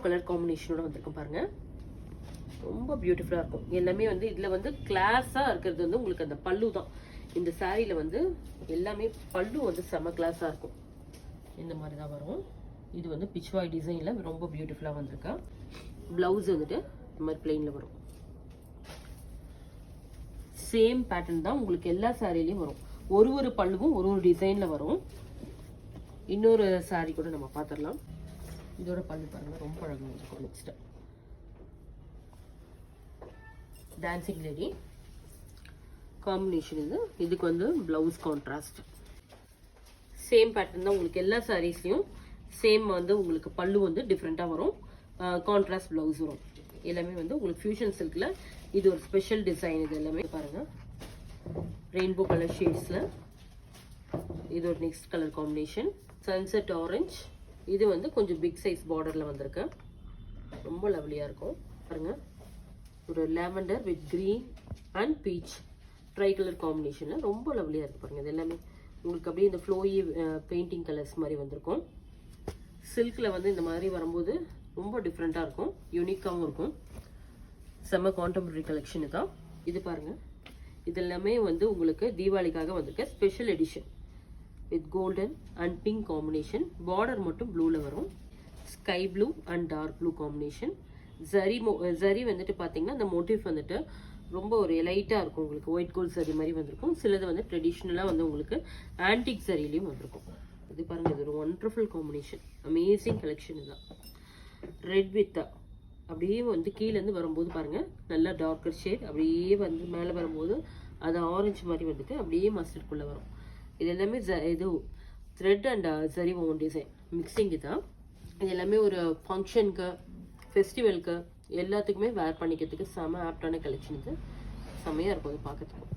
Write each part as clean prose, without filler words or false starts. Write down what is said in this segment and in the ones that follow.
Colour காம்பினேஷனோட வந்திருக்கும் பாருங்க. ரொம்ப பியூட்டிஃபுல்லா இருக்கும். எல்லாமே வந்து இதுல வந்து கிளாஸா இருக்கிறது வந்து உங்களுக்கு அந்த பல்லு தான். இந்த சாரியில வந்து எல்லாமே பல்லு வந்து செம கிளாஸா இருக்கும். இந்த மாதிரி தான் வரும். இது வந்து பிச்வாய் டிசைன்ல ரொம்ப பியூட்டிஃபுல்லா வந்திருக்கா. பிளவுஸ் வந்துட்டு இந்த மாதிரி பிளெயின்ல வரும். சேம் பேட்டர்ன் தான் உங்களுக்கு எல்லா சாரிலையும் வரும். ஒரு பல்லுவும் ஒரு டிசைன்ல வரும். இன்னொரு சாரி கூட நம்ம பார்த்துடலாம். இதோட பல்லு பாருங்க, ரொம்ப அழகா இருக்கும். Next dancing lady combination. இதுக்கு வந்து பிளவுஸ் கான்ட்ராஸ்ட். சேம் பேட்டர்ன் தான் உங்களுக்கு எல்லா சாரீஸ்லயும். சேம் வந்து உங்களுக்கு பல்லு வந்து டிஃப்ரெண்டா வரும். கான்ட்ராஸ்ட் பிளவுஸ் வரும். எல்லாமே வந்து உங்களுக்கு ஃபியூஷன் சில்க்ல இது ஒரு ஸ்பெஷல் டிசைன். இது எல்லாமே பாருங்க, ரெயின்போ கலர் ஷேட்ஸ்ல. இது ஒரு next colour combination sunset orange. இது வந்து கொஞ்சம் பிக் சைஸ் பார்டர்ல வந்திருக்கு. ரொம்ப லவ்லியா இருக்கும் பாருங்க. ஒரு lavender with green and peach tri colour காம்பினேஷன்ல ரொம்ப லவ்லியா இருக்கு பாருங்க. இது எல்லாமே உங்களுக்கு அப்படியே இந்த ஃப்ளோயி பெயிண்டிங் கலர்ஸ் மாதிரி வந்திருக்கும். சில்க்ல வந்து இந்த மாதிரி வரும்போது ரொம்ப டிஃப்ரெண்டா இருக்கும், யூனிக்காவும் இருக்கும். செம்ம கான்டெம்பரரி கலெக்ஷன் தான் இது பாருங்க. இது எல்லாமே வந்து உங்களுக்கு தீபாவளிக்காக வந்திருக்க special edition with golden and pink combination. Border மட்டும் ப்ளூல வரும். Sky blue and dark blue combination. Zari வந்துட்டு பாத்தீங்கன்னா இந்த மோட்டிவ் வந்துட்டு ரொம்ப ஒரு எலைட்டா இருக்கும். உங்களுக்கு ஒயிட் கோல்ட் சரி மாதிரி வந்திருக்கும். சிலது வந்து ட்ரெடிஷ்னலா வந்து உங்களுக்கு ஆன்டிக் சரிலையும் வந்திருக்கும். இது பாருங்க, இது ஒரு ஒண்டர்ஃபுல் காம்பினேஷன், அமேசிங் கலெக்ஷன். இதுதான் ரெட் வித் அப்படியே வந்து கீழே இருந்து வரும்போது பாருங்க நல்லா டார்க்கர் ஷேட், அப்படியே வந்து மேலே வரும்போது அது ஆரஞ்சு மாதிரி வந்துட்டு அப்படியே மஸ்டர்ட்குள்ள வரும். இது எல்லாமே இது த்ரெட் அண்ட் சரி ஓன் டிசைன் மிக்சிங். தான் இது எல்லாமே ஒரு ஃபங்க்ஷனுக்கு, ஃபெஸ்டிவலுக்கு எல்லாத்துக்குமே வேர் பண்ணிக்கிறதுக்கு செம ஆப்டான கலெக்ஷன். இது செம்மையா இருக்கும் இது பார்க்கறதுக்கு.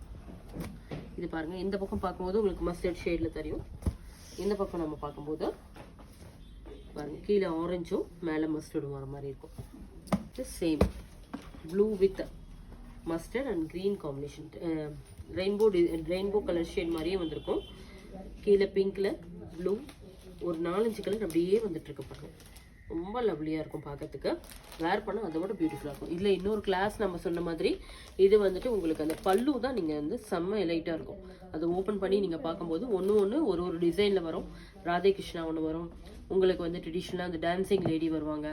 இது பாருங்க, இந்த பக்கம் பார்க்கும்போது உங்களுக்கு மஸ்டர்ட் ஷேட்ல தெரியும். இந்த பக்கம் நம்ம பார்க்கும்போது பாருங்க கீழே ஆரஞ்சும் மேலே மஸ்டர்டும் வர மாதிரி இருக்கும். Same blue with mustard and green combination. Rainbow colour shade மாதிரியே வந்திருக்கும். கீழே பிங்க்ல ப்ளூ ஒரு 4-5 கலர் அப்படியே வந்துட்டு இருக்கு பாருங்க. ரொம்ப லவ்லியா இருக்கும் பார்க்கறதுக்கு. வேர் பண்ண அதை விட பியூட்டிஃபுல்லா இருக்கும். இதுல இன்னொரு கிளாஸ் நம்ம சொன்ன மாதிரி இது வந்துட்டு உங்களுக்கு அந்த பல்லு தான் நீங்க வந்து செம்ம எலைட்டா இருக்கும். அதை ஓப்பன் பண்ணி நீங்க பார்க்கும்போது ஒன்று ஒரு டிசைன்ல வரும். ராதே கிருஷ்ணா ஒன்று வரும். உங்களுக்கு வந்து ட்ரெடிஷ்னலாக அந்த டான்சிங் லேடி வருவாங்க.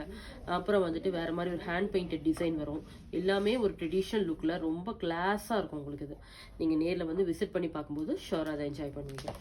அப்புறம் வந்துட்டு வேற மாதிரி ஒரு ஹேண்ட் பெயிண்டட் டிசைன் வரும். எல்லாமே ஒரு ட்ரெடிஷ்னல் லுக்ல ரொம்ப கிளாஸா இருக்கும் உங்களுக்கு. இது நீங்க நேரில் வந்து விசிட் பண்ணி பார்க்கும்போது ஷோரா அதை என்ஜாய் பண்ணுவீங்க.